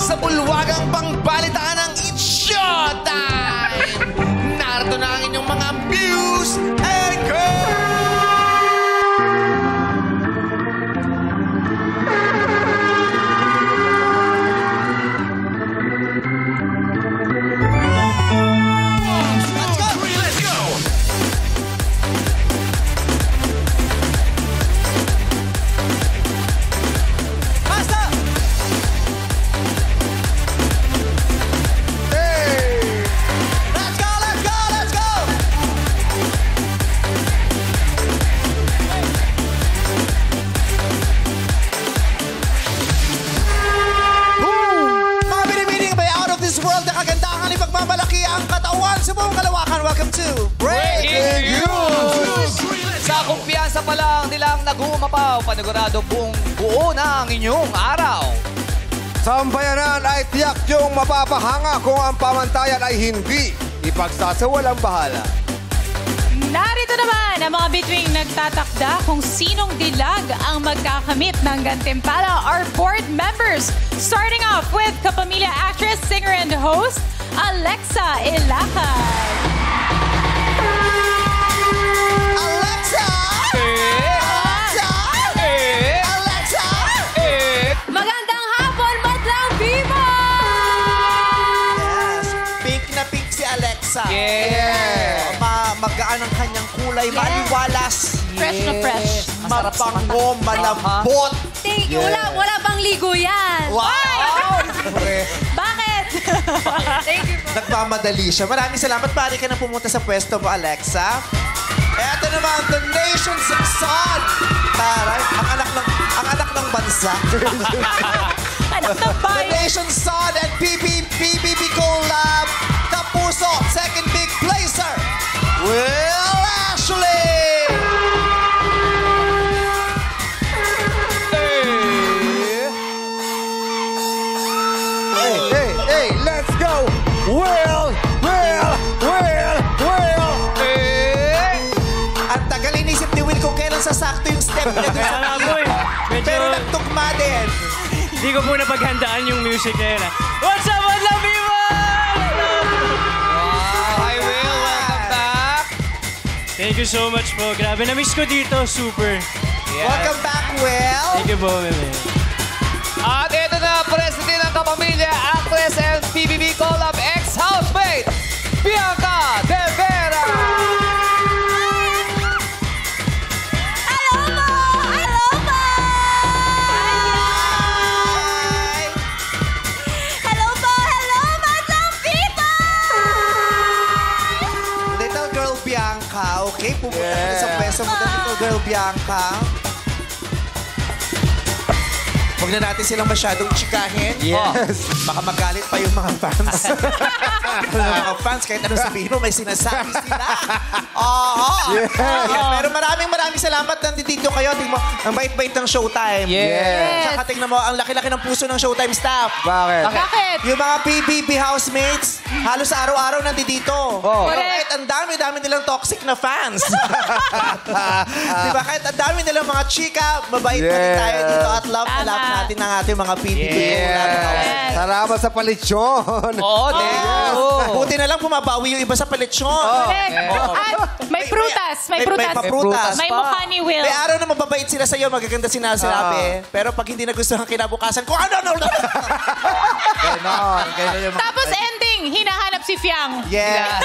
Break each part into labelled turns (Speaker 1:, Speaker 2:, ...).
Speaker 1: sa bulwagang pangbalitaan ng It's Showtime! Narito na ang inyong mga Muse and Girls! Welcome to Breaking News!
Speaker 2: Sa kumpiyansa pa lang nilang nag-uumapaw, panigurado buo na ang inyong araw.
Speaker 3: Sambayanan ay tiyak yung mapapahanga kung ang pamantayan ay hindi ipagsasawalang bahala.
Speaker 4: Narito naman ang mga bituing nagtatakda kung sinong dilag ang magkakamit ng gantimpala, our board members. Starting off with kapamilya actress, singer, and host, Alexa Ilacay.
Speaker 1: Alexa! Alexa! Alexa!
Speaker 4: Magandang hapon, Madlang Viva!
Speaker 1: Yes, pink na pink si Alexa.
Speaker 2: Yeah.
Speaker 1: Magaan ang kanyang kulay,
Speaker 4: Yes.
Speaker 1: maliwalas.
Speaker 4: Fresh na fresh.
Speaker 1: Mapango, malambot.
Speaker 4: Thank you. Wala bang ligo yan.
Speaker 1: Wow!
Speaker 4: Bakit? Thank you po.
Speaker 1: Nagmamadali siya. Maraming salamat. Pari ka na pumunta sa pwesto mo, Alexa. Eto naman, the nation's son. Taray, ang anak ng bansa.
Speaker 4: Anak ng
Speaker 1: The
Speaker 4: bayan.
Speaker 1: nation's son and PBB collab. Kapuso, second big placer. Will Ashley.
Speaker 3: Hey, let's go! Will!
Speaker 1: Ang tagal inisip ni Will kung kailan sasakto yung step niya dun sa
Speaker 5: Medyo,
Speaker 1: pero nagtugma din.
Speaker 5: hindi ko po napaghandaan yung music na yun. What's up, Madlang Viva?
Speaker 2: Hi, Will. Welcome back.
Speaker 5: Thank you so much po. Grabe, na-miss ko dito. Super.
Speaker 2: Yeah.
Speaker 1: Welcome back, Will.
Speaker 5: Thank you po, Meme.
Speaker 2: At ito na, president ng kapamilya, actress and PBB collab ex-housemate, Bianca De Vera.
Speaker 4: Hello po! Hello po!
Speaker 1: Hi.
Speaker 4: Hello po! Hello, Madlang Viva!
Speaker 1: Little girl Bianca, okay? Pumunta ka sa pwesto mo na, little girl Bianca. Huwag na natin silang masyadong chikahin.
Speaker 3: Yes.
Speaker 1: Baka magalit pa yung mga fans. Mga fans, kahit anong sabihin mo, may sinasabi sila. Oo.
Speaker 3: Yes.
Speaker 1: Pero maraming salamat na nandito kayo. Tingnan mo, ang bait-bait ng Showtime.
Speaker 3: Yes.
Speaker 1: Tsaka tingnan mo, ang laki-laki ng puso ng Showtime staff.
Speaker 3: Bakit?
Speaker 4: Bakit?
Speaker 1: Yung mga PBB housemates, halos araw-araw nandito.
Speaker 3: Oh.
Speaker 1: Pero kahit ang dami nilang toxic na fans. Diba? Kahit ang dami nilang mga chika, mabait pa rin
Speaker 3: Yes.
Speaker 1: tayo dito at love na
Speaker 4: Tama.
Speaker 1: love natin ng ating mga PBB.
Speaker 3: Yes. Salamat sa palitsyon.
Speaker 2: Oo, thank you.
Speaker 1: Buti na lang pumabawi yung iba sa palitsyon.
Speaker 4: Correct. At may prutas. May prutas.
Speaker 1: May paprutas.
Speaker 4: May mukha ni Will.
Speaker 1: May araw na mababait sila sa'yo, magaganda sinasabi. Pero pag hindi nagustuhan kinabukasan, kung ano. Ganon yung mga...
Speaker 4: Tapos ending, hinahanap si Fiang.
Speaker 1: Yes.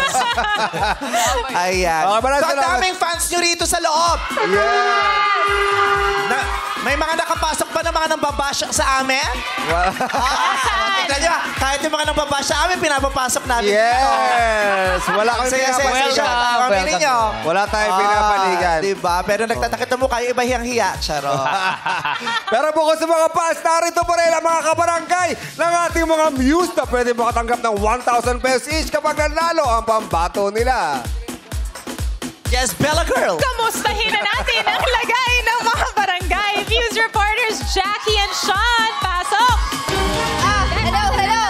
Speaker 1: Ayan.
Speaker 3: Okay, maraming
Speaker 1: So, ang
Speaker 3: salamat.
Speaker 1: daming fans nyo rito sa loob. May mga nakapasok pa na mga nambabasya sa amin? Tignan nyo, kahit yung mga nambabasya sa amin, pinapapasok namin.
Speaker 3: Yes. Wala kang
Speaker 1: Saya-saya
Speaker 3: pinapaligan.
Speaker 1: Pamili nyo.
Speaker 3: Wala tayong pinapaligan.
Speaker 1: Diba? Pero nagtatakita mo kayo, iba hiyang-hiya. Charo.
Speaker 3: Pero bukod sa mga fans, narito pa rin ang mga kabarangay ng ating mga Muse na pwede makatanggap ng 1,000 pesos each kapag nanalo ang pambato nila.
Speaker 1: Yes, Bella Girl.
Speaker 4: Kamustahin na natin ang lagay ng mga barangay. Fuse reporters Jackie and Sean, pasok!
Speaker 6: Hello.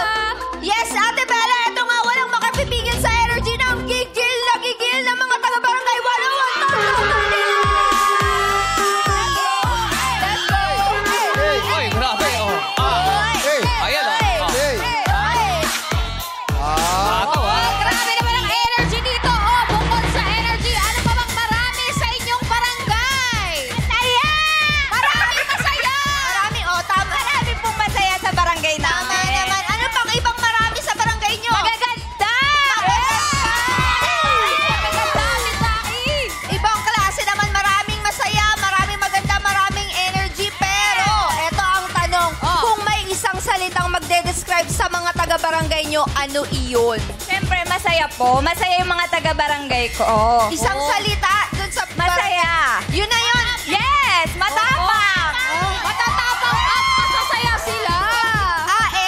Speaker 6: Yes, Ate Bella, ito nga walang makapipigil sa energy ng gigil ng mga taga-barangay 101.
Speaker 2: Oy, grabe. Oh. Ayan, oh.
Speaker 6: salitang magde-describe sa mga taga-barangay nyo, ano iyon?
Speaker 7: Siyempre, masaya po. Masaya yung mga taga-barangay ko.
Speaker 6: Isang salita dun sa...
Speaker 7: Masaya.
Speaker 6: Yun na yun!
Speaker 7: Yes! Matapang!
Speaker 6: Matatapang at masasaya sila!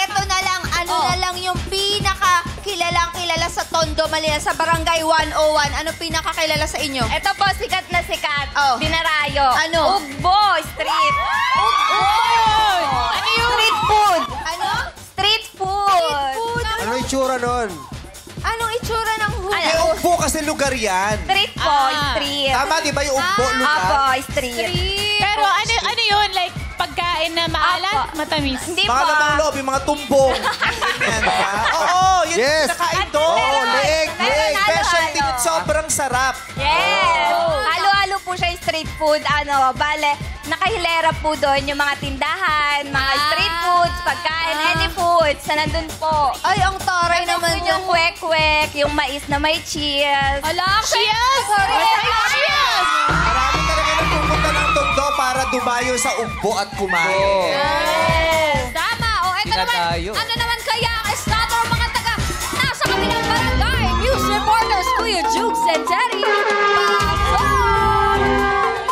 Speaker 6: Eto na lang. Ano na lang yung pinaka-kilalang-kilala sa Tondo, Manila, sa Barangay 101. Ano pinaka-kilala sa inyo?
Speaker 7: Ito po, sikat na sikat.
Speaker 6: Oh.
Speaker 7: Dinarayo.
Speaker 6: Ano?
Speaker 7: Ugbo Street.
Speaker 6: Ugbo!
Speaker 7: Ano yung street food?
Speaker 6: Ano?
Speaker 7: Street food.
Speaker 6: Food.
Speaker 3: Ano itsura nun?
Speaker 6: Anong itsura ng hood?
Speaker 1: Eh, Ugbo kasi lugar yan.
Speaker 7: Street po, street.
Speaker 1: Tama, di ba yung Ugbo lugar?
Speaker 7: Apo, street.
Speaker 4: Pero ano yun? Like, pagkain na maalat, matamis.
Speaker 7: Hindi
Speaker 1: Mga
Speaker 7: po.
Speaker 1: lamang loob, yung mga tumbong. Ganyan ba? Oo, yun
Speaker 3: Yes.
Speaker 1: nakain doon.
Speaker 7: Meron.
Speaker 1: Leeg,
Speaker 7: Meron,
Speaker 1: leeg.
Speaker 7: halo-halo.
Speaker 1: Specialty yun, sobrang sarap.
Speaker 7: Yes! Halo-halo po siya yung street food. Bale, nakahilera po doon yung mga tindahan, mga street foods, pagkain, any foods, na nandun po.
Speaker 6: Ay, ang taray naman
Speaker 7: Nandun yung kwek-kwek, yung mais na may cheese.
Speaker 4: Cheers! Cheers!
Speaker 1: Marami talaga nagpupunta ng Tondo para dumayo sa Ugbo at kumain.
Speaker 6: Tama. O, eto naman.
Speaker 2: Dinadayo.
Speaker 6: Ano naman kaya ang estado ng mga taga nasa kabilang barangay? News reporters, Kuya Jukes and Terry.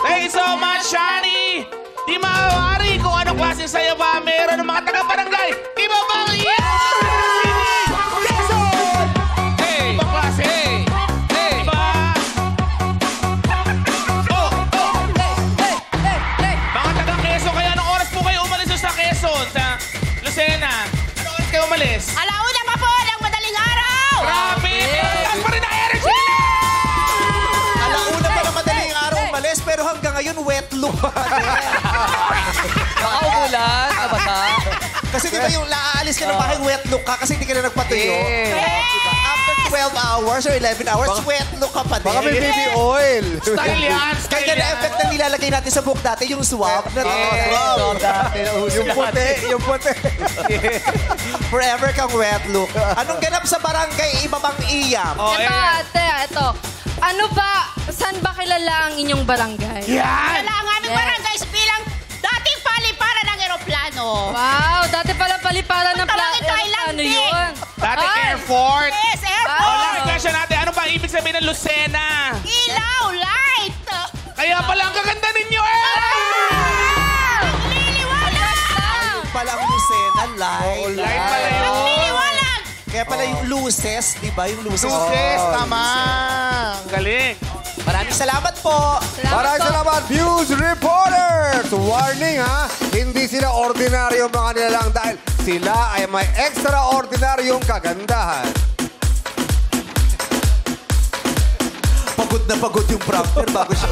Speaker 8: Thank you so much, Shani! Di maaari kung anong klaseng saya ba meron ng mga taga-barangay. Iba bang Quezon!
Speaker 2: Hey!
Speaker 8: Ibang klase.
Speaker 2: Hey! Hey!
Speaker 8: Diba? Mga taga-Quezon, kaya anong oras po kayo umalis sa Quezon? Sa Lucena? Anong oras kayo umalis?
Speaker 6: Alauna pa po ng madaling araw.
Speaker 8: Grabe! Taas pa rin ang energy nila!
Speaker 1: Alauna pa na madaling araw umalis, pero hanggang ngayon wet look pa.
Speaker 2: Baka umulan, abata.
Speaker 1: Kasi di ba yung naaalis ka ng bahay, wet look ka kasi hindi ka na nagpatuyo.
Speaker 2: Yeah.
Speaker 1: Diba? After 12 hours or 11 hours, wet look ka pa din.
Speaker 3: Baka may baby oil.
Speaker 8: Style yan!
Speaker 1: Kaya
Speaker 8: Style
Speaker 1: ganyan
Speaker 8: yan!
Speaker 1: effect na nilalagay natin sa buhok dati, yung swab. Na
Speaker 3: Yung puti, yung puti.
Speaker 1: Forever kang wet look. Anong ganap sa barangay Ibabang Iyam?
Speaker 8: Oh, ayan.
Speaker 6: Ito. Ano ba, saan ba kilala ang inyong barangay?
Speaker 8: Yan!
Speaker 9: Ang aming barangay bilang dating paliparan ng eroplano.
Speaker 6: Wow, dati pala paliparan ng
Speaker 9: Tawagin tayo lang
Speaker 6: ano
Speaker 9: din.
Speaker 6: yun?
Speaker 8: Dati Airport!
Speaker 9: Yes,
Speaker 8: Oh,
Speaker 9: airport.
Speaker 8: last question natin. Ano ba ibig sabihin ng Lucena?
Speaker 9: Ilaw, light.
Speaker 8: Kaya pala ang gaganda ninyo eh!
Speaker 9: Liliwanag.
Speaker 1: Palang Lucena, light.
Speaker 8: Light pala yun.
Speaker 9: Liliwanag.
Speaker 1: Kaya pala yung luces, di ba? Yung luces.
Speaker 8: Luces, tama. Ang galing.
Speaker 1: Maraming salamat po.
Speaker 3: Maraming salamat, News Reporters! Warning ha, hindi sila ordinaryong mga nilalang dahil sila ay may extraordinaryong kagandahan.
Speaker 1: Pagod na pagod yung prompter bago siya.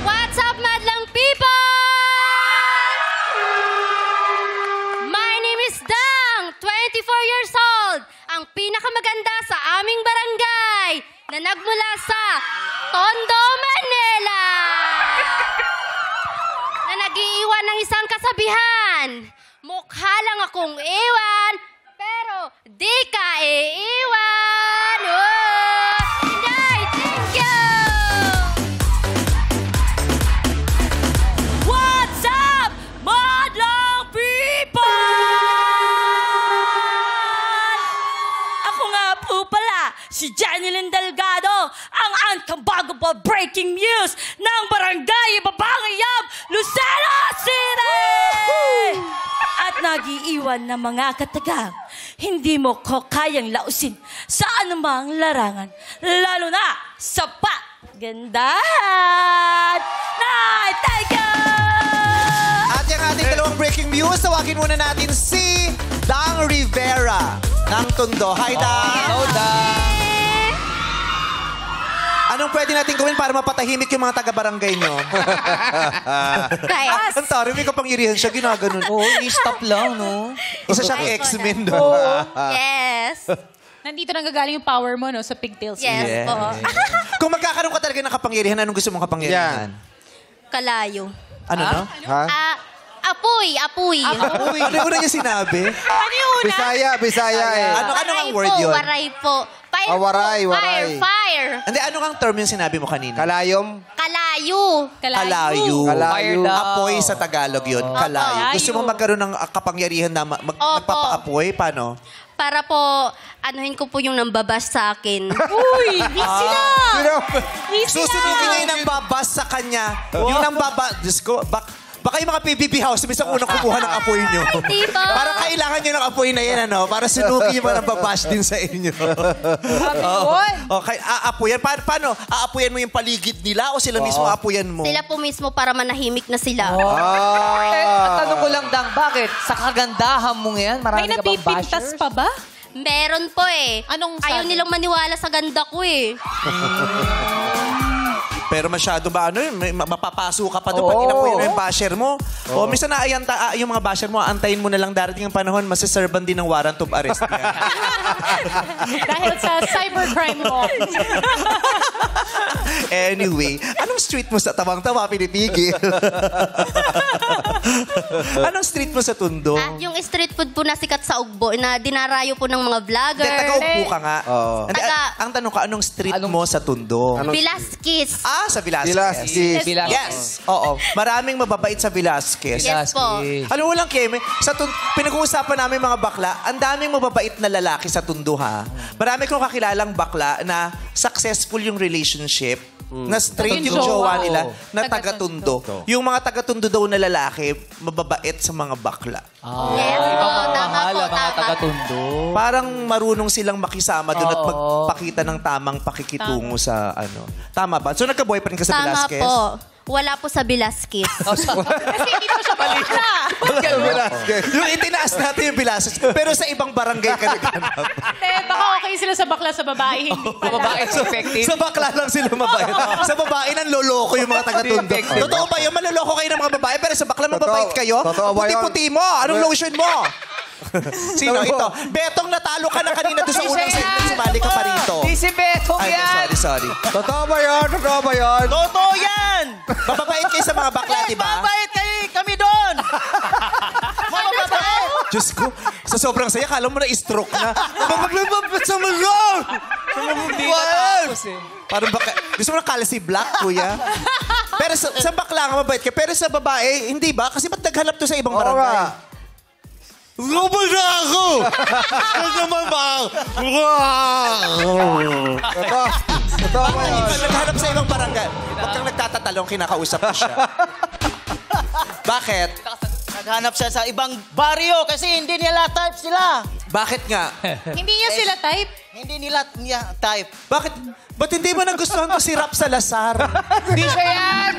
Speaker 6: What's up, madlang people? My name is Dang, 24 years old, ang pinakamaganda sa aming barangay na nagmula sa Tondo, Manila. Na nag-iiwan ng isang kasabihan. Mukha lang akong iwan, pero di ka iiwan. Oh! Inday, thank you! What's up, madlang people?
Speaker 10: Ako nga po pala, si Janilyn Delgado, ang uncombuggable breaking news ng Barangay Ibabang Iyam, Lucena City! At nag-iiwan ng mga katagang, hindi mo ko kayang lausin sa anumang larangan, lalo na sa paggandahan. Night, thank you!
Speaker 1: At yung ating dalawang breaking news, tawagin muna natin si Dang Rivera ng Tondo. Hi, Dang!
Speaker 2: Hello, Dang!
Speaker 1: Anong pwede natin gawin para mapatahimik yung mga taga-barangay nyo?
Speaker 6: Kaya,
Speaker 1: Ang tari, may kapangyarihan siya, ginaganon.
Speaker 2: Oo, i-stop lang, no?
Speaker 1: Isa siyang X-Men doon.
Speaker 7: Yes.
Speaker 4: Nandito nanggagaling yung power mo, no? Sa pigtails.
Speaker 6: Yes, po.
Speaker 1: Kung magkakaroon ka talaga ng kapangyarihan, anong gusto mong kapangyarihan?
Speaker 6: Kalayo.
Speaker 1: Ano, no?
Speaker 3: Ha?
Speaker 6: Apoy.
Speaker 1: Uy, ano yung una niya sinabi?
Speaker 4: Ano yung una?
Speaker 3: Bisaya eh.
Speaker 1: Ano ang word yun?
Speaker 6: Waray po. Fire
Speaker 3: waray.
Speaker 6: Fire.
Speaker 1: Hindi, ano ang term yung sinabi mo kanina?
Speaker 3: Kalayom.
Speaker 6: Kalayo.
Speaker 1: Kalayo.
Speaker 3: Kalayo.
Speaker 1: Apoy sa Tagalog yun. Kalayo. Gusto mo magkaroon ng kapangyarihan na magpapaapoy? Paano?
Speaker 6: Para po, anuhin ko po yung nambabash sa akin.
Speaker 4: Uy, easy na!
Speaker 3: Sino?
Speaker 1: Susunugin niya yung nambabas sa kanya. Yung nambabas. Diyos ko, baka yung mga PBB house, misang unang kumuha ng apoy nyo.
Speaker 6: Di ba?
Speaker 1: Para kailangan nyo ng apoy na yan, ano? Para sunugin yung mga nambabash din sa inyo. Okay, aapoyan. Paano? Aapoyan mo yung paligid nila o sila mismo aapoyan mo?
Speaker 6: Sila po mismo para manahimik na sila.
Speaker 2: Tanong ko lang, Dang, bakit? Sa kagandahan mo ngayon, marami
Speaker 4: May
Speaker 2: ka bang
Speaker 4: napipintas
Speaker 2: bashers?
Speaker 4: pa ba?
Speaker 6: Meron po eh.
Speaker 4: Anong
Speaker 6: Ayaw
Speaker 4: sabi?
Speaker 6: nilang maniwala sa ganda ko eh.
Speaker 1: Pero masyado ba mapapaso ka pa doon pag inapoy na yung basher mo. O minsan yung mga basher mo, antayin mo na lang darating ang panahon, masiserban din ng warrant of arrest yan.
Speaker 4: Dahil sa cybercrime mo.
Speaker 1: Anyway, anong street mo sa Tawang-Tawa, pinipigil? Anong street mo sa Tondo?
Speaker 6: Yung street food po na sikat sa Ugbo na dinarayo po ng mga vlogger.
Speaker 1: Taga-upo ka nga. Hindi,
Speaker 6: Taga-
Speaker 1: ang tanong ka, anong street mo sa Tondo?
Speaker 6: Velasquez.
Speaker 1: Sa Velasquez.
Speaker 3: Velasquez.
Speaker 1: Yes. Oo. Maraming mababait sa Velasquez.
Speaker 6: Yes po.
Speaker 1: Alam mo lang, Keme, pinag-uusapan namin mga bakla, ang daming mababait na lalaki sa Tondo, ha? Marami kong kakilalang bakla na successful yung relationship, na straight yung jowa nila, na taga-Tondo. Yung mga taga-Tondo daw na lalaki, mababait sa mga bakla.
Speaker 6: Yes po. Tama po.
Speaker 2: Mga taga-Tondo.
Speaker 1: Parang marunong silang makisama doon at magpakita ng tamang pakikitungo sa ano. Tama ba? So nagka-boyfriend ka sa
Speaker 6: Tama
Speaker 1: Velasquez?
Speaker 6: po. Wala po sa Velasquez.
Speaker 4: Kasi hindi po siya balita.
Speaker 1: Yung itinaas natin yung Velasquez, pero sa ibang barangay ka naghanap.
Speaker 4: Baka okay sila sa bakla sa babae. Hindi pala.
Speaker 2: Babae effective.
Speaker 1: Sa bakla lang sila mabait. Sa babae nang loloko yung mga taga-Tondo. Totoo ba yun? Maloloko kayo ng mga babae, pero sa bakla mababait kayo?
Speaker 3: Totoo ba yun?
Speaker 1: Puti-puti mo. Anong lotion mo? Sino ito? Betong, natalo ka na kanina doon sa unang segment. Sumali ka pa rito.
Speaker 2: Di si Betong
Speaker 1: Ay,
Speaker 2: yan.
Speaker 1: sorry.
Speaker 3: Totoo ba yun? Totoo ba yun?
Speaker 8: Totoo yan!
Speaker 1: Mababait kayo sa mga bakla, di ba?
Speaker 8: Mabait kayo kami doon! Mababait!
Speaker 1: Diyos ko, sa sobrang saya, kala mo na stroke na. Mababait sa mga!
Speaker 2: Hindi natapos eh.
Speaker 1: Parang baka, gusto mo na kala si Black, kuya? Pero sa bakla nga mabait ka. Pero sa babae, hindi ba? Kasi ba't naghanap to sa ibang
Speaker 3: Oo
Speaker 1: barangay?
Speaker 3: nga.
Speaker 1: Lubos na ako! Ano naman ba?
Speaker 3: Totoo ba yun?
Speaker 1: Pag naghanap sa ibang barangay, huwag kang nagtatatalong, kinakausap ko siya. Bakit?
Speaker 8: Naghanap siya sa ibang baryo kasi hindi nila type sila.
Speaker 1: Bakit nga?
Speaker 4: Hindi niya sila type.
Speaker 8: Hindi nila niya type.
Speaker 1: Bakit? Ba't hindi mo nagustuhan to si Rap Salazar?
Speaker 2: Hindi siya yan.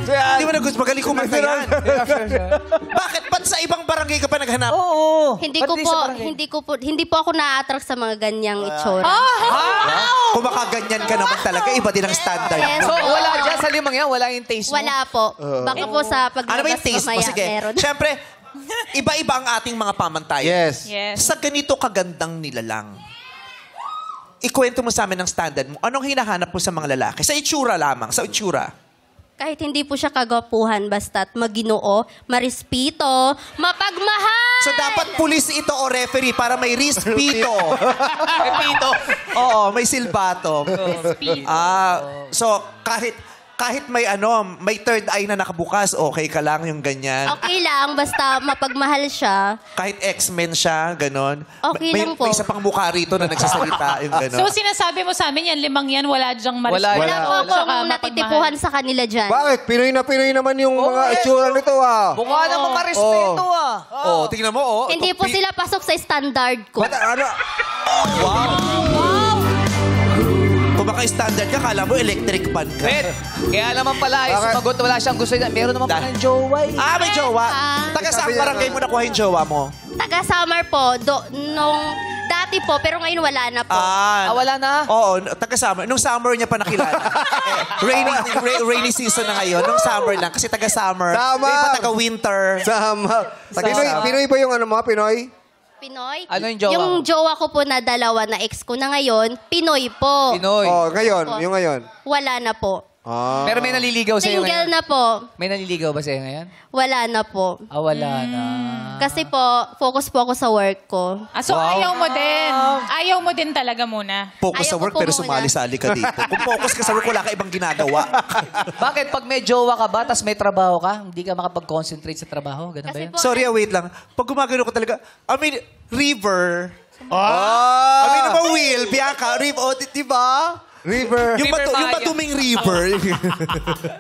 Speaker 1: Hindi mo nagustuhan. Magaling kumanta yan. Bakit? Ba't sa ibang barangay ka pa naghanap?
Speaker 2: Oo.
Speaker 6: Hindi po ako na-attract sa mga ganyang itsura.
Speaker 1: Kung makaganyan ka naman talaga, iba din ang standard.
Speaker 6: Yes.
Speaker 2: So, wala dyan sa limang yan, wala yung taste mo?
Speaker 6: Wala po. Baka po sa
Speaker 1: Ano ba
Speaker 6: paglabas
Speaker 1: yung taste mo?
Speaker 6: mamaya
Speaker 1: Sige.
Speaker 6: meron.
Speaker 1: Siyempre, iba-iba ang ating mga pamantayan.
Speaker 3: Yes.
Speaker 1: Sa ganito kagandang nilalang, ikwento mo sa amin ang standard mo. Anong hinahanap mo sa mga lalaki? Sa itsura lamang. Sa itsura.
Speaker 6: Kahit hindi po siya kagwapuhan, basta't maginoo, marispito, mapagmahal!
Speaker 1: So dapat pulis ito o referee para may rispito. Repito. Oo, may silbato. So kahit may third eye na nakabukas, okay ka lang yung ganyan.
Speaker 6: Okay lang, basta mapagmahal siya.
Speaker 1: Kahit X-Men siya, ganon.
Speaker 6: Okay lang po.
Speaker 1: May isa pang mukha rito na nagsasalita, yung ganon.
Speaker 4: So sinasabi mo sa amin yan, limang yan, wala dyang
Speaker 2: Wala
Speaker 6: Wala po
Speaker 4: Tsaka
Speaker 6: akong
Speaker 4: mapagmahal.
Speaker 6: natitipuhan sa kanila dyan.
Speaker 3: Bakit? Pinoy na Pinoy naman yung mga itsura nito ah.
Speaker 2: Mukha naman marespeto ah.
Speaker 1: Oh, tingnan mo, oh.
Speaker 6: Hindi po sila pasok sa standard ko.
Speaker 3: Ba't ano?
Speaker 1: Kung maka-standard ka, kala mo electric pan ka.
Speaker 2: Kaya naman pala, ay
Speaker 3: Bakit?
Speaker 2: sumagot, wala siyang gusto. Meron naman pala ng jowa eh.
Speaker 1: May jowa. Taga saan
Speaker 3: Sabi niya,
Speaker 1: barangay mo nakuha yung jowa mo?
Speaker 6: Taga Summer po, nung dati po, pero ngayon wala na po.
Speaker 2: Wala na?
Speaker 1: Oo, taga summer. Nung summer niya pa nakilala. Rainy season na ngayon. Nung summer lang. Kasi taga summer.
Speaker 3: Tama.
Speaker 1: Yung iba taga winter.
Speaker 3: Sama. Pinoy ba yung ano mo? Pinoy?
Speaker 6: Pinoy?
Speaker 2: Ano yung jowa
Speaker 6: Yung
Speaker 2: mo?
Speaker 6: jowa ko po na dalawa na ex ko na ngayon, Pinoy po.
Speaker 2: Pinoy.
Speaker 3: Oh, ngayon,
Speaker 6: Opo.
Speaker 3: yung ngayon.
Speaker 6: Wala na po.
Speaker 3: Ah.
Speaker 2: Pero may naliligaw sa'yo
Speaker 6: Single
Speaker 2: ngayon?
Speaker 6: na po.
Speaker 2: May naliligaw ba sa'yo ngayon?
Speaker 6: Wala na po.
Speaker 2: Ah, wala na.
Speaker 6: Kasi po, focus po ako sa work ko.
Speaker 4: Ah, so ayaw mo din. Ayaw mo din talaga muna.
Speaker 1: Focus sa
Speaker 6: Ayaw ko
Speaker 1: work
Speaker 6: po
Speaker 1: pero
Speaker 6: muna.
Speaker 1: sumali-sali ka dito. Kung focus ka sa work, wala ka ibang ginagawa.
Speaker 2: Bakit? Pag may jowa ka ba, tas may trabaho ka, hindi ka makapag-concentrate sa trabaho? Ganun ba
Speaker 6: Kasi
Speaker 2: yun?
Speaker 6: po,
Speaker 1: Sorry, wait lang. Pag gumagano ka talaga, I mean, River. I mean, naman, Will, Bianca, River, oh, di ba?
Speaker 3: River.
Speaker 1: Yung,
Speaker 2: River Maya.
Speaker 1: maduming river.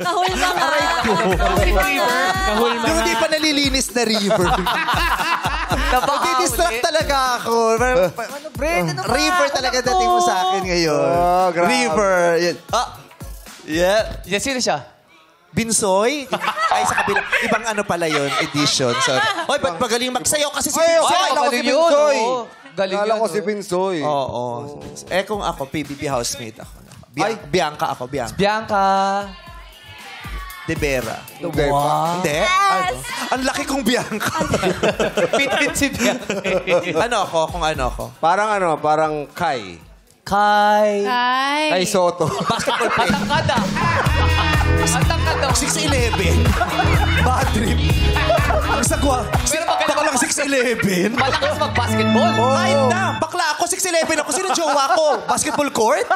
Speaker 10: Kahulma nga.
Speaker 5: Kahulma
Speaker 1: Yung hindi pa nalilinis na river. Didistract talaga ako. River talaga dating mo sa akin ngayon.
Speaker 3: Oh, grabe.
Speaker 1: River. Yan. Ah, yeah.
Speaker 2: Yan, sino siya?
Speaker 1: Binsoy? Ay, sa kabila. Ibang ano pala yun, edition. Sorry. Hoy, ba't magaling magsayaw kasi si
Speaker 3: Ay,
Speaker 1: Binsoy?
Speaker 3: akala ko si
Speaker 2: galing yun,
Speaker 3: Binsoy.
Speaker 2: oo. Galing
Speaker 3: Akala
Speaker 2: yun,
Speaker 3: ko si
Speaker 2: oh.
Speaker 3: Binsoy.
Speaker 1: Oo. Eh, kung ako, PBB housemate ako. Bianca ako, Bianca.
Speaker 2: Bianca.
Speaker 1: De Vera.
Speaker 3: Okay pa.
Speaker 1: Hindi? Ano? Ang laki kong Bianca.
Speaker 2: Pitin si Bianca.
Speaker 1: Ano ako? Kung ano ako?
Speaker 3: Parang Kai.
Speaker 2: Kai.
Speaker 3: Kai Soto.
Speaker 1: Basketball player.
Speaker 2: Matangkad ah. Matangkad daw.
Speaker 1: 6'11". Bad trip. Ang sagwa.
Speaker 2: Pero magaling
Speaker 1: Baka lang 6'11".
Speaker 2: Malakas mag-basketball.
Speaker 1: Ay, na. Bakla ako. 6'11 ako. Sino jowa ko? Basketball court?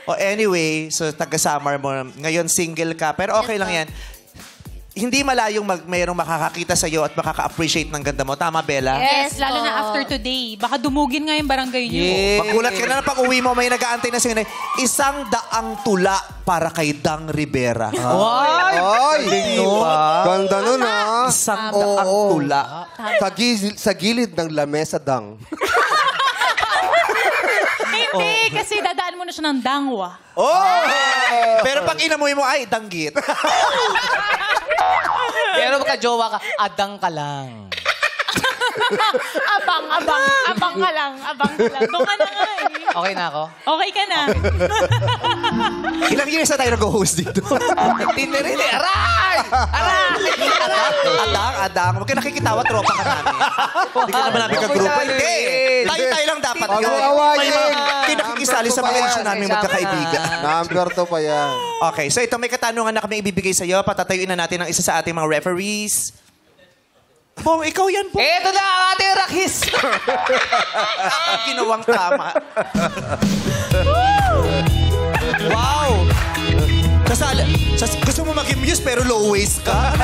Speaker 1: Oh, anyway, so taga-summer mo. Ngayon single ka. Pero okay lang yan. Hindi malayong mayroong makakakita sa'yo at makaka-appreciate ng ganda mo. Tama, Bella?
Speaker 4: Yes, lalo na after today. Baka dumugin nga yung barangay niyo.
Speaker 1: Magulat ka na pag uwi mo, may nag-aantay na sa'yo na 100 tula para kay Dang Rivera.
Speaker 3: Ay! Ganda nun, ha?
Speaker 1: 100
Speaker 3: Oo.
Speaker 1: tula.
Speaker 3: Sa gilid ng lamesa, Dang.
Speaker 4: Hindi, kasi dadaan mo na siya ng dangwa.
Speaker 1: Oh! Pero pag inamoy mo, ay, danggit.
Speaker 2: Pero magka-jowa ka, adang ka lang.
Speaker 4: Abang ka lang. Doon ka na nga eh.
Speaker 2: Okay na ako?
Speaker 4: Okay ka na.
Speaker 1: Ilang years na tayo nag-host dito?
Speaker 2: Tineri, aray!
Speaker 1: Adang. Huwag ka nakikitawa, tropa ka namin. Hindi ka naman namin kagrupo. Hindi. Tayo lang dapat.
Speaker 3: Huwag mo awayin.
Speaker 1: Kinakikisali sa mga isyu namin magkakaibigan.
Speaker 3: Number 2 pa yan.
Speaker 1: Okay, so ito may katanungan na kami ibibigay sa'yo. Patatayuin na natin ang isa sa ating mga referees. Bong, ikaw yan, Bong.
Speaker 2: Ito na ang ating rakis!
Speaker 1: Ang ginawang tama. Wow! Gusto mo maging muse pero low waist ka?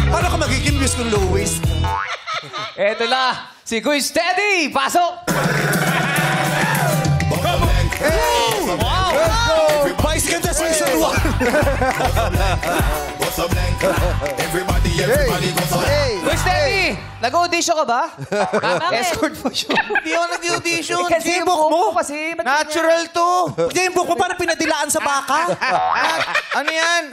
Speaker 1: Paano ka magiging muse kung low waist ka?
Speaker 2: Ito na, si Kuy Steady! Pasok!
Speaker 1: Wow! Vice ganda season 1!
Speaker 3: Hey!
Speaker 2: Kuy Steady! Nag-audition ka ba? Escort mo siya.
Speaker 1: Hindi ako nag-audition.
Speaker 2: Kasi yung buhok mo kasi.
Speaker 1: Natural to. Hindi, yung buhok mo parang pinadilaan sa baka.
Speaker 8: Ano yan?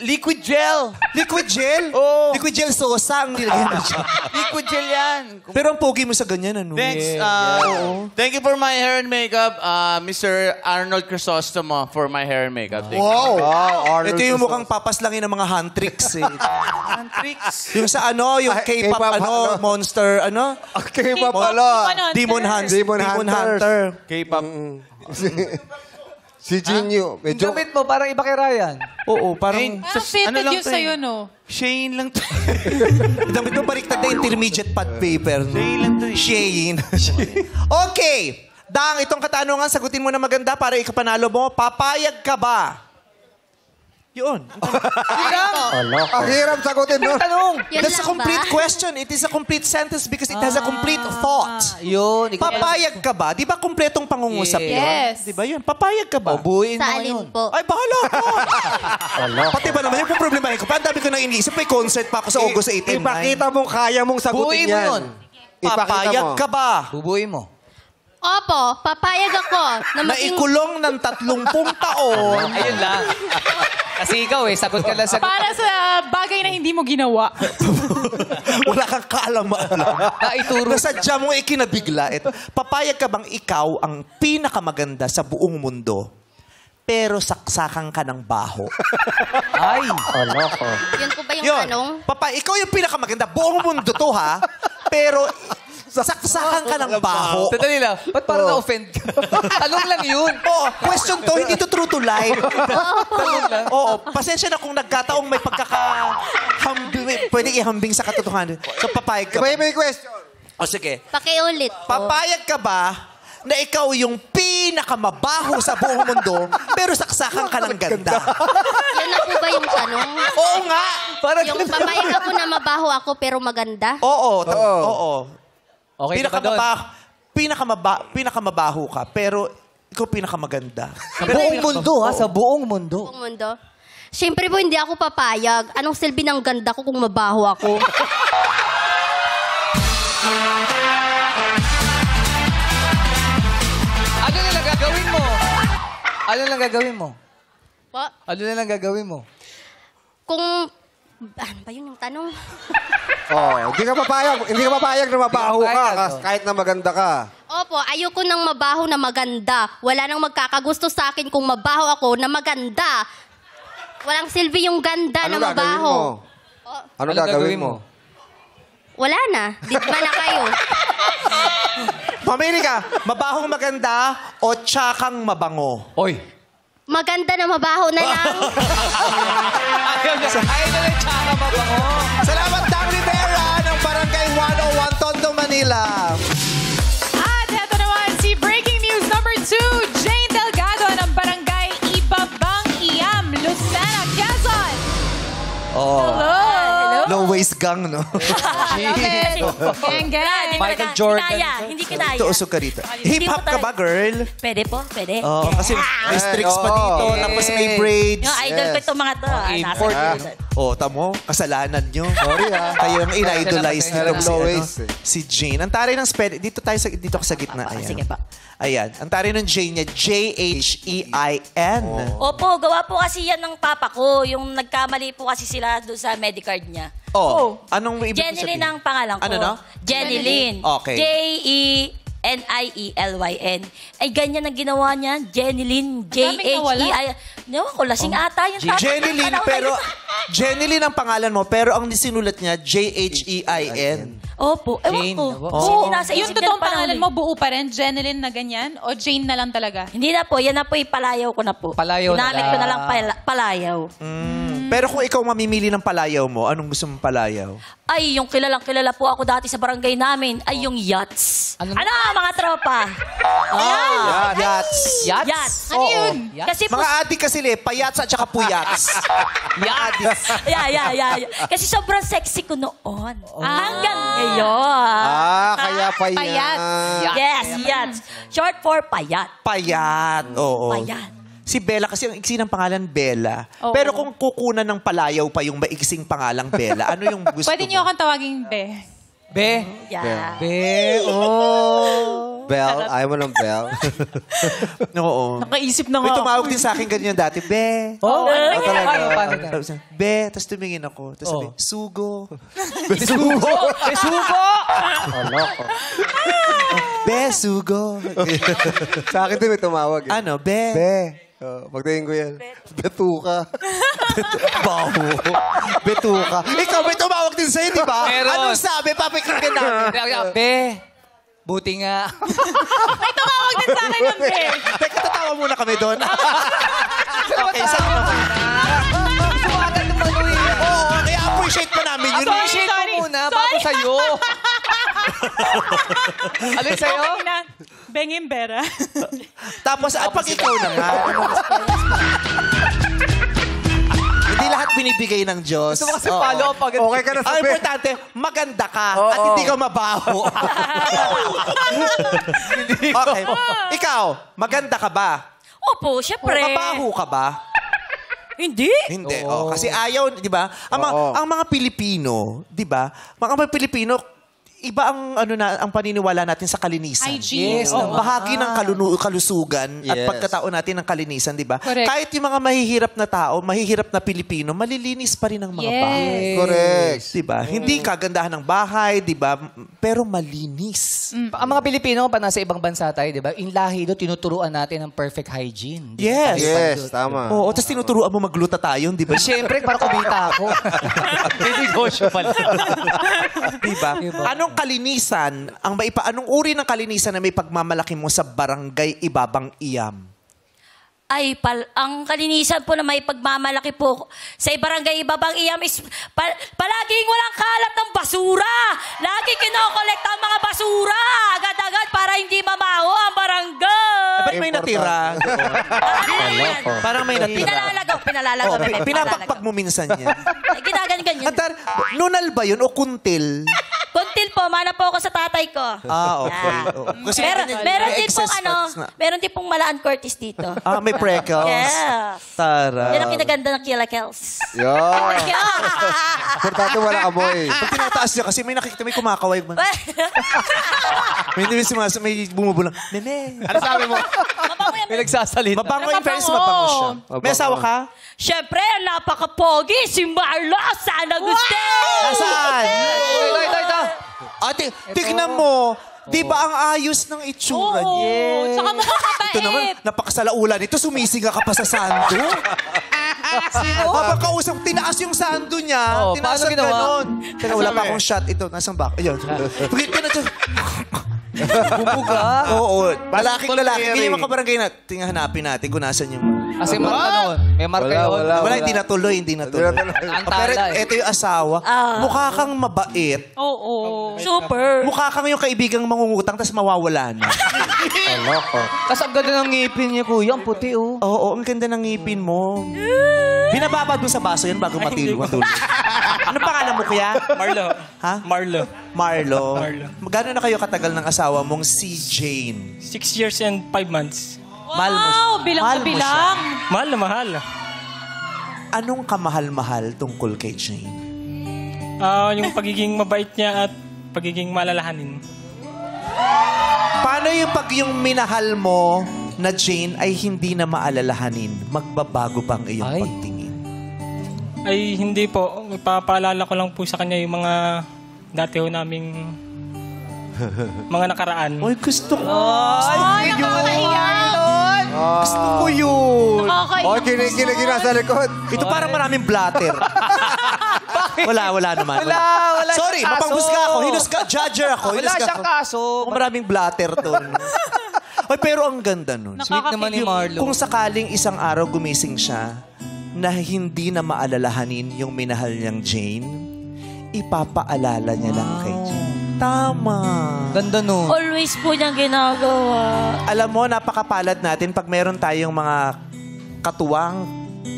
Speaker 8: Liquid gel.
Speaker 1: Liquid gel?
Speaker 8: Oo.
Speaker 1: Liquid gel sosa ang nilagay mo siya.
Speaker 8: Liquid gel yan.
Speaker 1: Pero ang pogi mo sa ganyan, ano?
Speaker 8: Thanks. Thank you for my hair and makeup, Mr. Arnold Crisostomo, for my hair and makeup. Thank you.
Speaker 3: Wow!
Speaker 1: Ito yung mukhang papaslangin ng mga hand tricks eh.
Speaker 8: Tricks.
Speaker 1: Yung sa ano, yung K-pop,
Speaker 3: K-pop,
Speaker 1: ano,
Speaker 3: ano?
Speaker 1: monster, ano?
Speaker 3: Okay pa pala.
Speaker 1: Demon Hunter.
Speaker 8: K-pop.
Speaker 3: Si Jinyo.
Speaker 2: Yung damit mo, parang iba kay Ryan.
Speaker 1: Oo, parang...
Speaker 4: Fitted yun sa'yo, no?
Speaker 8: Shane lang to.
Speaker 1: Damit mo baliktad na intermediate pad paper.
Speaker 8: Shane lang to.
Speaker 1: Shane. Okay. Dang, itong katanungan, sagutin mo na maganda para ikapanalo mo. Papayag ka ba? Yun.
Speaker 3: Ang hirap sagutin nun.
Speaker 2: Tanong!
Speaker 6: Yun
Speaker 1: That's a
Speaker 6: lang
Speaker 1: complete
Speaker 6: ba?
Speaker 1: question. It is a complete sentence because it has a complete thought.
Speaker 2: Yun.
Speaker 1: Papayag ka ba? Di ba kumpletong pangungusap yun?
Speaker 4: Yes.
Speaker 1: Di ba yun? Papayag ka ba?
Speaker 2: Buuin mo
Speaker 6: Sa alin
Speaker 2: yun.
Speaker 6: po?
Speaker 1: Ay, bahala ko. Pati ba naman yung problemahin ko? Ang dami ko nang iniisip. May concert pa ako sa August 18.
Speaker 3: Ipakita mong kaya mong
Speaker 2: Buuin
Speaker 3: sagutin
Speaker 2: mo
Speaker 3: yan.
Speaker 2: yun.
Speaker 1: Papayag ka ba?
Speaker 2: Bubuin mo.
Speaker 6: Opo, papayag ako na maging...
Speaker 1: Naikulong ng 30 taon.
Speaker 2: Ayun lang. Kasi ikaw sagot ka lang sa...
Speaker 4: Para sa bagay na hindi mo ginawa.
Speaker 1: Wala kang kaalaman.
Speaker 2: Naituro.
Speaker 1: Nasadya mo ikinabigla. Ito. Papayag ka bang ikaw ang pinakamaganda sa buong mundo, pero saksakan ka ng baho?
Speaker 2: Ay!
Speaker 6: Yun po ba yung tanong?
Speaker 1: Ikaw yung pinakamaganda. Buong mundo to, ha? pero saksakan ka ng baho.
Speaker 2: Sandali lang. Ba't parang na-offend ka? Talong lang yun.
Speaker 1: Oo, question to, hindi to true to life.
Speaker 2: Talong lang.
Speaker 1: Oo, pasensya na kung nagkataong may pwedeng ihambing sa katotohanan. So, papayag ka ba?
Speaker 3: May question.
Speaker 1: O, sige.
Speaker 6: Pakiulit po.
Speaker 1: Papayag ka ba na ikaw yung pinakamabaho sa buong mundo, pero saksakan ka ng ganda?
Speaker 6: Yan na po ba yung tanong?
Speaker 1: Oo nga!
Speaker 6: Yung papayag ako na mabaho ako pero maganda?
Speaker 1: Oo.
Speaker 2: Okay na ba doon?
Speaker 1: Pinakamabaho ka, pero ikaw pinakamaganda.
Speaker 2: Sa buong mundo, ha? Sa buong mundo.
Speaker 6: Buong mundo? Siyempre po, hindi ako papayag. Anong silbi ng ganda ko kung mabaho ako?
Speaker 2: Ano na lang gagawin mo? Ano na lang gagawin mo?
Speaker 6: Po?
Speaker 2: Ano na lang gagawin mo?
Speaker 6: Kung... Ano ba yun yung tanong?
Speaker 3: Hindi ka papayag na mabaho ka kahit na maganda ka.
Speaker 6: Opo, ayoko nang mabaho na maganda. Wala nang magkakagusto sa akin kung mabaho ako na maganda. Walang silbi yung ganda na mabaho.
Speaker 3: Ano gagawin mo?
Speaker 6: Wala na. Ditma na kayo.
Speaker 1: Mamili ka, mabahong maganda o tsakang mabango?
Speaker 2: Oy.
Speaker 6: Maganda na mabaho na lang.
Speaker 2: Ayaw na lang tsaka mabango.
Speaker 1: Salamat, Dang Rivera ng Barangay 101, Tondo, Manila.
Speaker 4: At eto naman si Breaking News number 2, Jane Delgado ng Barangay Ibabang Iam, Lucena, Quezon.
Speaker 1: Hello. Low waist gang, no?
Speaker 4: Gang, gang.
Speaker 2: Michael Jordan.
Speaker 10: Hindi kinaya.
Speaker 1: Ito, usog ka rito. Hip-hop ka ba, girl?
Speaker 10: Pwede po, pwede.
Speaker 1: Oo, kasi may strings pa dito, tapos may braids.
Speaker 10: Yung idol ko itong mga to.
Speaker 2: import.
Speaker 1: Tamo, kasalanan nyo.
Speaker 3: Sorry,
Speaker 1: Kayo ang in-idolize nitong si,
Speaker 3: Low
Speaker 1: ano,
Speaker 3: waist,
Speaker 1: si Jane. Ang taray ng spell, dito ka sa gitna. Ayan.
Speaker 10: Sige pa.
Speaker 1: Ayan. Ang taray ng Jane niya, J-H-E-I-N.
Speaker 10: Opo, gawa po kasi yan ng papa ko. Yung nagkamali po kasi sila doon sa Medicard niya.
Speaker 1: Anong ibig
Speaker 10: Jeneline ang pangalan ko.
Speaker 1: Ano, no?
Speaker 10: Jeneline.
Speaker 1: Okay.
Speaker 10: J-E-N-I-E-L-Y-N. Ay, ganyan ang ginawa niya. Jeneline. J-H-E-I. Ewan ko, lasing ata yung tatay.
Speaker 1: Jeneline, pero... Jeneline ang pangalan mo, pero ang sinulat niya, J-H-E-I-N.
Speaker 10: Opo, ewan
Speaker 2: Jane.
Speaker 10: ko.
Speaker 4: Oh.
Speaker 10: Nasa
Speaker 4: Yung
Speaker 10: isip
Speaker 4: totoong
Speaker 10: niya
Speaker 4: pangalan
Speaker 10: parang-
Speaker 4: mo, buo pa rin? Jeneline na ganyan? O Jane na lang talaga?
Speaker 10: Hindi na po. Yan na po ipalayaw ko na po.
Speaker 2: Palayaw na
Speaker 10: Ginamit ko na lang palayaw.
Speaker 1: Pero kung ikaw mamimili ng palayaw mo, anong gusto mong palayaw?
Speaker 10: Ay, yung kilala po ako dati sa barangay namin, ay yung yachts.
Speaker 2: Ano?
Speaker 10: Ano, mga tropa?
Speaker 1: Yachts.
Speaker 2: Yachts?
Speaker 4: Ano yun?
Speaker 10: Kasi po,
Speaker 1: Mga adik kasi payats at saka puyats.
Speaker 10: yeah. Kasi sobrang sexy ko noon. Hanggang ngayon.
Speaker 3: Kaya payat.
Speaker 10: Yes, yachts. Short for payat.
Speaker 1: Payat. Oo.
Speaker 10: Payat.
Speaker 1: Si Bella kasi ang iksi ng pangalan Bella. Pero kung kukunan ng palayaw pa yung maiksing pangalang Bella, ano yung gusto
Speaker 4: Pwede
Speaker 1: mo?
Speaker 4: niyo akong tawaging Be.
Speaker 2: Be.
Speaker 10: Yeah.
Speaker 3: Bell, ayaw mo ng bell.
Speaker 1: Oo.
Speaker 4: Nakaisip na
Speaker 1: May tumawag din sa akin ganyan dati. Be.
Speaker 2: Paano?
Speaker 1: Tapos, Be. Tapos tumingin ako. Tapos sabi, Sugo.
Speaker 2: Sugo! May sugo!
Speaker 1: Be, Sugo.
Speaker 3: Sa akin din may tumawag.
Speaker 1: Ano, Be.
Speaker 3: Magdating ko yan. Betuka.
Speaker 1: Baho. Betuka. Ikaw, may tumawag din sa'yo, di ba?
Speaker 2: Meron.
Speaker 1: Anong sabi? Papikinggan namin.
Speaker 2: Be. Buti nga.
Speaker 4: May tumawag din sa akin ng Be.
Speaker 1: Teka, tatawa muna kami doon. Okay, saan naman?
Speaker 2: Suwatan ng manuhin.
Speaker 1: Oo, kaya appreciate pa namin yun.
Speaker 2: Appreciate ko muna bago sa'yo. Ano yung sa'yo?
Speaker 4: Bengin Bera.
Speaker 1: Tapos, at pag ikaw naman, hindi lahat binibigay ng Diyos.
Speaker 2: Gusto mo kasi follow up agad.
Speaker 3: Okay ka na
Speaker 1: Ang
Speaker 3: sa bed.
Speaker 1: importante, maganda ka at hindi ka mabaho. Okay. Ikaw, maganda ka ba?
Speaker 10: Opo, syempre.
Speaker 1: Mabaho ka ba?
Speaker 10: Hindi.
Speaker 1: Hindi. Kasi ayaw, di ba? Ang mga Pilipino, di ba? Mga Pilipino, iba ang ang paniniwala natin sa kalinisan.
Speaker 4: Hygiene.
Speaker 2: Yes,
Speaker 1: Bahagi ng kalusugan at
Speaker 3: Yes.
Speaker 1: pagkatao natin ng kalinisan, di ba?
Speaker 4: Correct.
Speaker 1: Kahit yung mga mahihirap na tao, mahihirap na Pilipino, malilinis pa rin ang mga bahay.
Speaker 3: Correct.
Speaker 1: Di ba? Hindi kagandahan ng bahay, di ba? Pero malinis.
Speaker 2: Ang mga Pilipino, pa nasa ibang bansa tayo, di ba? In lahi doon, tinuturuan natin ng perfect hygiene.
Speaker 1: Yes.
Speaker 3: Yes, tama.
Speaker 1: Oo, tapos tinuturuan mo magglutathione, di ba?
Speaker 2: Siyempre, para kumita ako. May negosyo pala.
Speaker 1: Di ba? kalinisan, anong uri ng kalinisan na may pagmamalaki mo sa barangay Ibabang Iyam?
Speaker 10: Ay, ang kalinisan po na may pagmamalaki po sa barangay Ibabang Iyam is palaging walang kalat ng basura. Lagi kinokolekta ang mga basura agad-agad para hindi mamaho ang barangay.
Speaker 1: Ba't may natira? Parang may natira.
Speaker 10: Pinalalago.
Speaker 1: Pinapakpak mo minsan yan.
Speaker 10: Ginaganyan.
Speaker 1: Nunal ba yun o kuntil?
Speaker 10: Kuntil po, mana po ako sa tatay ko.
Speaker 1: Okay. Kasi
Speaker 10: Meron
Speaker 1: may
Speaker 10: din pong
Speaker 1: excess fats na.
Speaker 10: meron din pong Malaan Curtis dito.
Speaker 1: May freckles?
Speaker 10: Yeah.
Speaker 1: Tara.
Speaker 10: Yan ang kinaganda ng kilakels.
Speaker 3: Yan. Importante wala amoy.
Speaker 1: Pag tinataas niya kasi may nakikita, may kumakaway. May bumubulang, Meme.
Speaker 8: Ano sabi mo?
Speaker 2: May nagsasalita.
Speaker 1: Mabango yung fairness, mabango siya. May asawa ka?
Speaker 10: Siyempre, napaka-pogi, si Marlo Sana Guste!
Speaker 1: Nasaan?
Speaker 2: Ito.
Speaker 1: Ate, tignan mo. Di ba ang ayos ng itsura niya?
Speaker 4: Tsaka mukhang mabait.
Speaker 1: Ito naman, napakasalaulan. Ito, sumisiga ka pa sa sando. Habang kausap, tinaas yung sando niya.
Speaker 2: Oh,
Speaker 1: Tinaas
Speaker 2: paano
Speaker 1: ang
Speaker 2: ginawa?
Speaker 1: ganon. Teka, wala pa akong shot. Ito, nasang back. Ayun. Pagkit ka na dyan.
Speaker 2: Bumuga.
Speaker 1: Oo. Lalaking lalaki.
Speaker 8: Clearing.
Speaker 1: Ganyan yung mga kabarangay na. Tingnan, hanapin natin kung nasan yung...
Speaker 2: Kasi may marka yun.
Speaker 1: Wala, hindi natuloy.
Speaker 2: Ang
Speaker 1: Pero
Speaker 2: tala eh.
Speaker 1: ito yung asawa. Mukha kang mabait.
Speaker 4: Oo.
Speaker 10: Super.
Speaker 1: Mukha kang yung kaibigang mangungutang tapos mawawala na.
Speaker 2: Tapos ang ganda ng ngipin niya, kuya. Ang puti, oh.
Speaker 1: Oo, ang ganda ng ngipin mo. Binababad mo sa baso yan bago matulog. Ano pangalan mo, kuya?
Speaker 5: Marlo.
Speaker 1: Ha?
Speaker 5: Marlo.
Speaker 1: Marlo. Gano'n na kayo katagal ng asawa mong si Jane?
Speaker 5: 6 years and 5 months.
Speaker 1: Mahal mo siya.
Speaker 4: Wow, bilang
Speaker 1: Mahal
Speaker 4: na
Speaker 1: mo siya.
Speaker 4: bilang.
Speaker 5: Mahal na mahal.
Speaker 1: Anong kamahal-mahal tungkol kay Jane?
Speaker 5: Yung pagiging mabait niya at pagiging malalahanin.
Speaker 1: Paano yung pag yung minahal mo na Jane ay hindi na maalalahanin? Magbabago bang iyong pagtingin?
Speaker 5: Ay, hindi po. Ipapaalala ko lang po sa kanya yung mga dati ho naming mga nakaraan.
Speaker 1: Uy, gusto ko.
Speaker 4: Ay, nakakaiyak.
Speaker 1: Gusto ko yun.
Speaker 3: Oh, kinikilig na sa likod.
Speaker 1: Ito parang maraming blatter. Wala naman.
Speaker 2: Wala
Speaker 1: Sorry,
Speaker 2: siyang kaso.
Speaker 1: mapanghusga ako. Judger ako.
Speaker 2: Wala
Speaker 1: Hinusga
Speaker 2: siyang
Speaker 1: ako.
Speaker 2: kaso.
Speaker 1: Kung maraming blatter doon. Oy, pero ang ganda nun.
Speaker 2: Sweet naman ni Marlo.
Speaker 1: Kung sakaling isang araw gumising siya na hindi na maalalahanin yung minahal niyang Jane, ipapaalala niya lang kay Jane. Tama.
Speaker 2: Ganda no.
Speaker 10: Always po niyang ginagawa.
Speaker 1: Alam mo, napakapalad natin pag meron tayong mga katuwang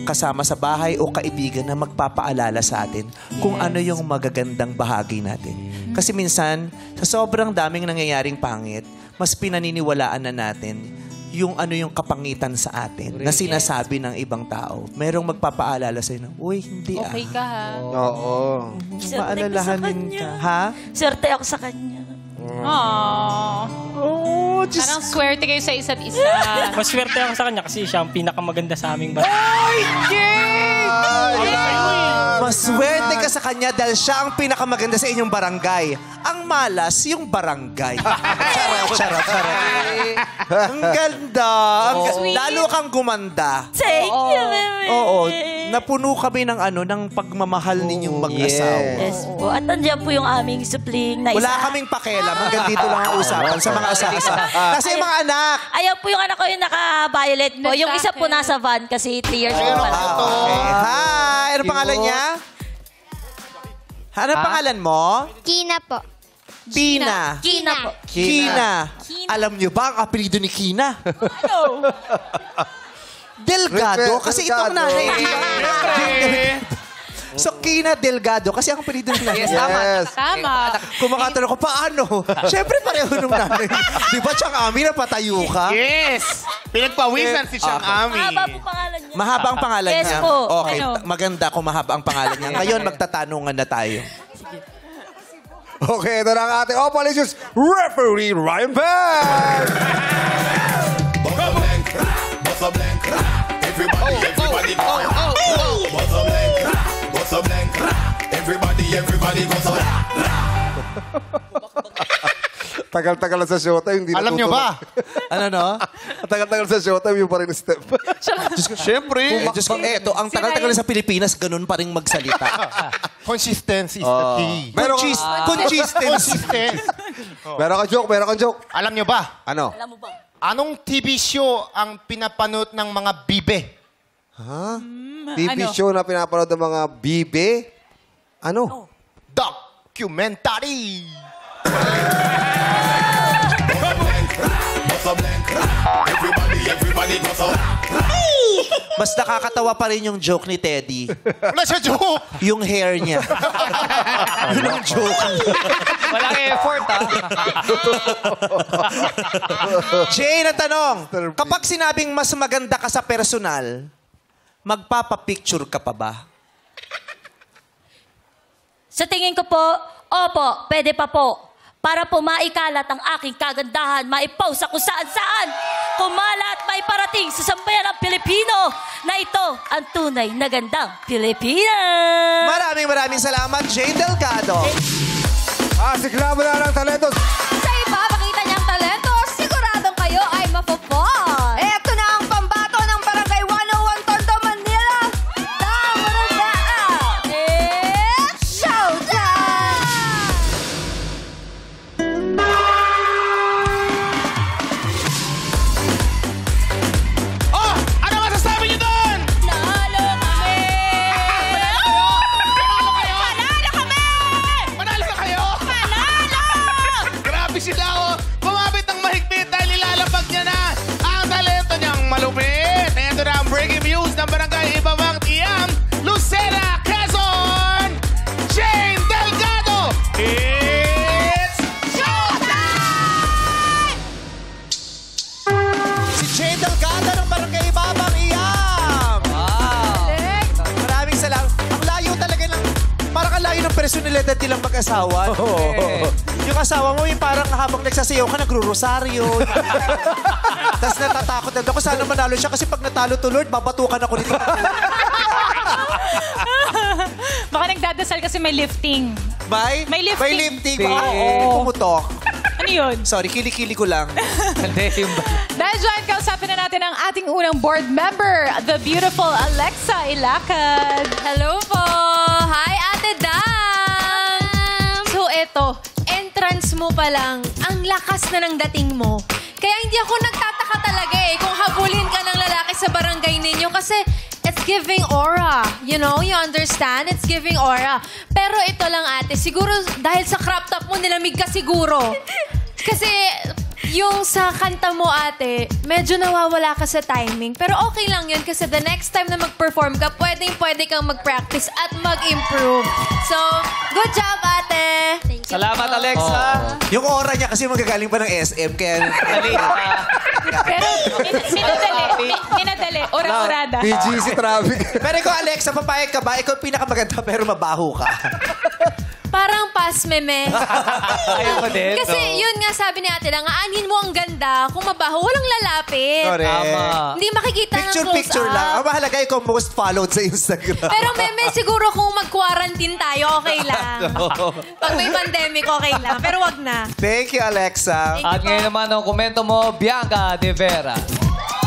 Speaker 1: kasama sa bahay o kaibigan na magpapaalala sa atin kung ano yung magagandang bahagi natin. Kasi minsan, sa sobrang daming nangyayaring pangit, mas pinaniniwalaan na natin yung ano yung kapangitan sa atin na sinasabi ng ibang tao. Merong magpapaalala sa'yo na, uy, hindi
Speaker 4: Okay ka, ha?
Speaker 3: Oo.
Speaker 1: Maalalahanin ka. Ha?
Speaker 10: Swerte ako sa kanya.
Speaker 4: Aww.
Speaker 1: Oh, just...
Speaker 4: Parang swerte kayo sa isa't isa.
Speaker 5: Maswerte ako sa kanya kasi siya ang pinakamaganda sa aming bahay.
Speaker 1: Maswerte ka sa kanya dahil siya ang pinakamaganda sa inyong barangay. Ang malas, yung barangay. Charot. Ang ganda. Lalo kang gumanda.
Speaker 10: Thank you, Meme.
Speaker 1: Oo. Napuno kami ng ng pagmamahal ninyong mag-asawa.
Speaker 10: Yes po. At nandiyan po yung aming supling na isa.
Speaker 1: Wala kaming pakialam. Hanggang dito lang ang usapan sa mga asawa. Kasi yung mga anak.
Speaker 10: Ayaw po yung anak ko yung naka-violet po. Yung isa po nasa van kasi 3 years old pa lang.
Speaker 1: Okay. Hi! Ano pangalan niya? Ano pangalan mo?
Speaker 6: Kina po.
Speaker 1: Tina.
Speaker 10: Kina po.
Speaker 1: Kina. Alam niyo ba ang apelido ni Kina?
Speaker 10: Ano?
Speaker 1: Delgado. Kasi itong
Speaker 3: Delgado.
Speaker 1: nanay. So, Kina Delgado. Kasi ang apelido nila.
Speaker 2: Yes, tama.
Speaker 4: Tama.
Speaker 1: Kung makatanong ko, paano? Siyempre, pareho nung nanay. Di ba, Chang Ami, napatayo ka?
Speaker 8: Yes! Pinagpawisan si Siyang Ami.
Speaker 10: Mahaba po pangalan niya.
Speaker 1: Mahaba ang pangalan
Speaker 10: Yes
Speaker 1: niya.
Speaker 10: po.
Speaker 1: Okay,
Speaker 4: Ano?
Speaker 1: maganda kung mahaba ang pangalan niya. Ngayon, magtatanungan na tayo.
Speaker 3: Okay, ito na ang ating Opalicious referee, Ryan Pan! Tagal-tagal na sa showtime, hindi
Speaker 11: Alam nyo ba?
Speaker 1: Ano, no?
Speaker 3: Tagal-tagal sa showtime, yung pa rin step.
Speaker 11: Siyempre.
Speaker 1: Diyos ko, eto, ang tagal-tagal sa Pilipinas, ganun pa rin magsalita.
Speaker 11: Consistency is the key.
Speaker 1: Consistency.
Speaker 3: Meron kang joke.
Speaker 11: Alam nyo ba?
Speaker 3: Ano?
Speaker 10: Alam mo ba?
Speaker 11: Anong TV show ang pinapanood ng mga bibe?
Speaker 3: Ha? TV show na pinapanood ng mga bibe? Ano?
Speaker 11: Documentary!
Speaker 1: Mas nakakatawa pa rin yung joke ni Teddy.
Speaker 11: Wala siya joke!
Speaker 1: Yung hair niya. Yun ang joke.
Speaker 2: Walang effort, ha?
Speaker 1: Jay, na tanong. Kapag sinabing mas maganda ka sa personal, magpapapicture ka pa ba?
Speaker 10: Sa tingin ko po, opo, pwede pa po. Para po maikalat ang aking kagandahan, maipost sa kung saan-saan. Kumalat, may parating sa sambayan ng Pilipino na ito ang tunay na gandang Pilipinas.
Speaker 1: Maraming salamat, Jay Delgado.
Speaker 3: Siklamo na ng talento.
Speaker 7: Sa iba, makita niyang talento, siguradong kayo ay mapapod. Eto na ang pambato ng Barangay 101 Tondo, Manila. Tama na ba? It's showtime!
Speaker 8: Oh! Ano masasabi niyo doon?
Speaker 10: Nalo kami!
Speaker 8: Manalo na kayo? Grabe sila, oh. Kumapit ng mahigpit dahil ilalapag niya na ang talento niyang malupit. Ito na ang breaking news ng Barangay Ibabang Tiyam, Lucena, Quezon, Jane Delgado. It's showtime!
Speaker 1: Si Jay Delgado ng Barangay Babang Iyam. Wow. Maraming salamat. Ang layo talaga ng... Parang ang layo ng personalidad nilang mag-asawa. Yung asawa mo, yung parang habang nagsasayaw ka, nagro-rosaryo. Tapos natatakot na ako, sana manalo siya kasi pag natalo to, Lord, babatukan ako nito.
Speaker 4: Baka nagdadasal kasi may lifting.
Speaker 1: May
Speaker 4: lifting.
Speaker 1: May lifting. Oo. Pumutok.
Speaker 4: Ano yun?
Speaker 1: Sorry, kilikili ko lang.
Speaker 2: Hindi, yung
Speaker 4: Dahil dyan, kausapin na natin ang ating unang board member, the beautiful Alexa Ilacad.
Speaker 6: Hello po! Hi, Ate Dam! So, eto, entrance mo pa lang, ang lakas na ng dating mo. Kaya hindi ako nagtataka talaga kung habulin ka ng lalaki sa barangay ninyo kasi it's giving aura. You know, you understand? It's giving aura. Pero ito lang, ate, siguro dahil sa crop top mo, nilamig ka siguro. Kasi yung sa kanta mo, ate, medyo nawawala ka sa timing. Pero okay lang yun kasi the next time na mag-perform ka, pwede kang mag-practice at mag-improve. So, good job, ate!
Speaker 2: Salamat, Alexa.
Speaker 1: Yung aura niya kasi magagaling pa ng SM, kaya...
Speaker 4: Pero minadali. Ora-orada.
Speaker 3: PGC traffic.
Speaker 1: Pero ikaw, Alexa, papayag ka ba? Ikaw pinakamaganda pero mabaho ka.
Speaker 6: Parang pas, meme.
Speaker 2: Ayaw ko din.
Speaker 6: Kasi yun nga sabi ni ate lang, aanhin mo ang ganda. Kung mabaho, walang lalapit.
Speaker 1: Correct.
Speaker 6: Hindi makikita ng close-up.
Speaker 1: Picture lang. Ang mahalaga, ikaw most followed sa Instagram.
Speaker 6: Pero meme, siguro kung mag-quarantine tayo, okay lang. Pag may pandemic, okay lang. Pero wag na.
Speaker 1: Thank you, Alexa.
Speaker 2: At ngayon naman ang komento mo, Bianca De Vera.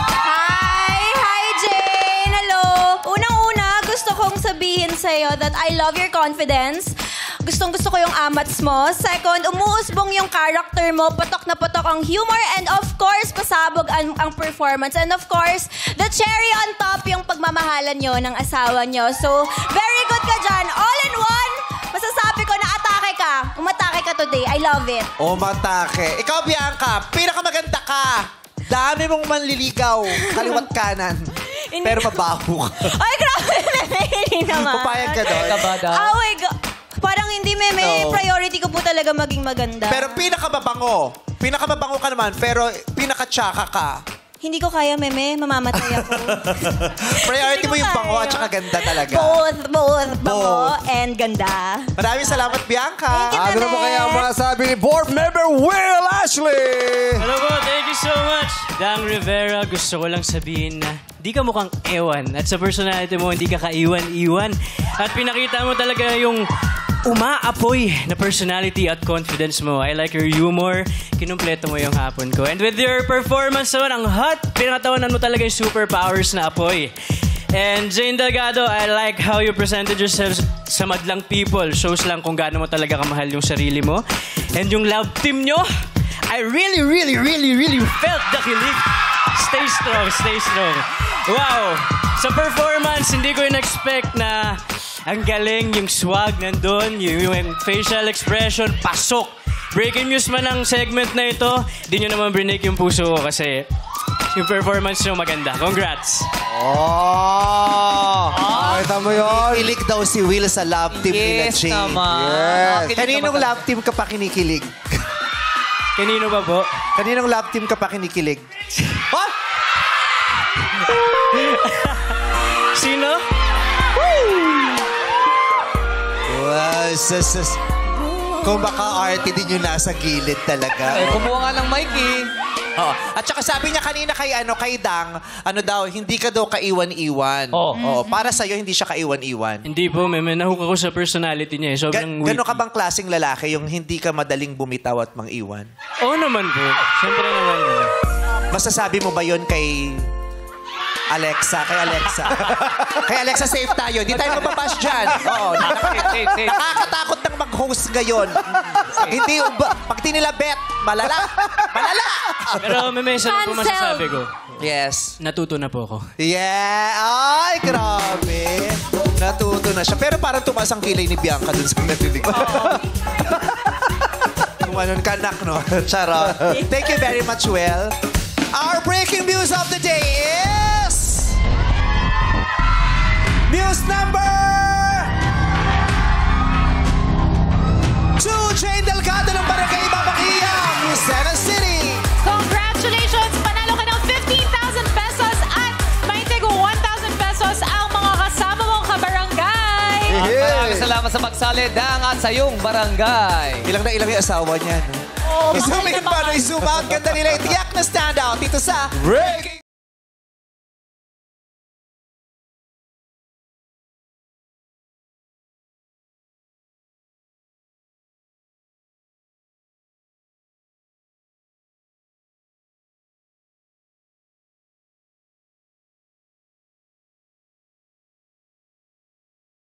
Speaker 7: Hi, Jane! Hello! Unang-una, gusto kong sabihin sa'yo that I love your confidence. Gustong-gusto ko yung amats mo. Second, umuusbong yung character mo. Patok na patok ang humor. And of course, pasabog ang performance. And of course, the cherry on top yung pagmamahalan nyo ng asawa nyo. So, very good ka dyan. All in one, masasabi ko na atake ka. Umatake ka today. I love it.
Speaker 1: Umatake. Ikaw, Bianca, pinakamaganda ka. Dami mong manliligaw. Kaliwat kanan. Pero mabaho ka.
Speaker 7: Ay, grabe na hindi naman.
Speaker 1: Papayag ka doon.
Speaker 7: Oh my God. Parang hindi, meme.
Speaker 1: No.
Speaker 7: Priority ko po talaga maging maganda.
Speaker 1: Pero pinakababango. Pinakababango ka naman, pero pinakatsaka ka.
Speaker 7: Hindi ko kaya, meme. Mamamatay ako.
Speaker 1: Priority mo yung bango at saka ganda talaga.
Speaker 7: Both. Bango and ganda.
Speaker 1: Maraming salamat, Bianca.
Speaker 7: Thank you,
Speaker 3: Ano na ba kaya ang mga sabi ni board member Will Ashley?
Speaker 12: Hello po, thank you so much. Dang Rivera, gusto ko lang sabihin na di ka mukhang ewan. At sa personality mo, hindi ka kaiwan-iwan. At pinakita mo talaga yung umaapoy na personality at confidence mo. I like your humor. Kinumpleto mo yung hapon ko. And with your performance naman, ang hot, pinakatawanan mo talaga yung superpowers na apoy. And Jane Delgado, I like how you presented yourself sa madlang people. Shows lang kung gaano mo talaga kamahal yung sarili mo. And yung love team nyo, I really felt the kilig. Stay strong, stay strong. Wow! Sa performance, hindi ko in-expect na ang galing, yung swag nandun, yung facial expression, pasok. Breaking news man ang segment na ito, di nyo naman brinig yung puso ko kasi yung performance nyo maganda. Congrats!
Speaker 3: Nakita mo yun?
Speaker 1: Kinikilig daw si Will sa love team nila, Jane.
Speaker 3: Yes.
Speaker 1: Kaninong love team ka pa kinikilig?
Speaker 12: Kanino ba po?
Speaker 1: Kaninong love team ka pa kinikilig? Oh!
Speaker 12: Sino?
Speaker 1: Wow, kung baka arte din yung nasa gilid talaga.
Speaker 2: Kumuha nga ng mic eh.
Speaker 1: Oh. At saka sabi niya kanina kay Dang, hindi ka daw kaiwan-iwan. Para sa'yo, hindi siya kaiwan-iwan.
Speaker 12: Hindi po, may nahook ako sa personality niya. Sobrang
Speaker 1: Gano'n ka bang klaseng lalaki yung hindi ka madaling bumitaw at mang-iwan?
Speaker 12: Oo naman po. Siyempre naman.
Speaker 1: Masasabi mo ba yon kay Alexa? Kay Alexa, safe tayo. Hindi tayo mapapass dyan. Oo.
Speaker 2: Safe.
Speaker 1: Nakakatakot ng mag-host ngayon. Hindi, pag di nila bet, malala.
Speaker 12: Pero may mesa na po masasabi ko.
Speaker 1: Yes.
Speaker 12: Natuto na po ako.
Speaker 1: Yeah. Ay, grabe. Natuto na siya. Pero parang tumaas ang kilay ni Bianca dun sa narinig ko. Kumanon ka, nak, no? Charot. Thank you very much, Will. Our breaking news of the day is... News number 2, Jane Delgado ng Barangay Babaquiyam, Lucena City.
Speaker 4: Congratulations! Panalo ka ng 15,000 pesos at may tigo 1,000 pesos ang mga kasama mong kabarangay.
Speaker 2: Maraming salamat sa pagsali, Dang, at sa iyong barangay.
Speaker 1: Ilang na ilang yung asawa niya, no? I-zoom in pa, no? I-zoom out. Ganda nila. Tiyak na standout dito sa Breaking